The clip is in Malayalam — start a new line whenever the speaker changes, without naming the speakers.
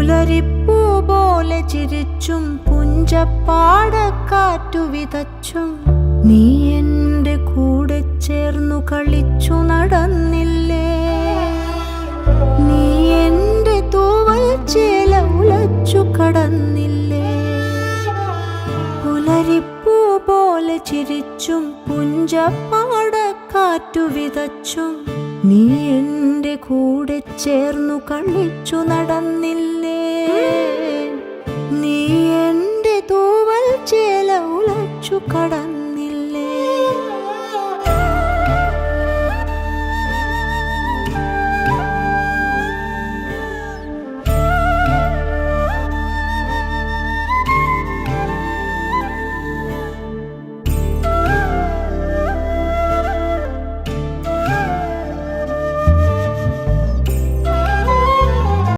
പുലരിപ്പൂ പോലെ ചിരിച്ചും പുഞ്ചപ്പാടക്കാറ്റു വിതച്ചും നീ എൻ്റെ കൂടെ ചേർന്നു കളിച്ചു നടന്നില്ലേ. നീ എൻ്റെ തൂവൽ ചേല ഉലച്ചു കടന്നില്ലേ. പുലരിപ്പൂ പോലെ ചിരിച്ചും പുഞ്ചപ്പാടക്കാറ്റു വിതച്ചും നീ എൻ്റെ കൂടെ ചേർന്നു കളിച്ചു നടന്നില്ലേ. നീ എൻ്റെ തൂവൽ ചേല ഉലച്ചു കടന്നില്ലേ.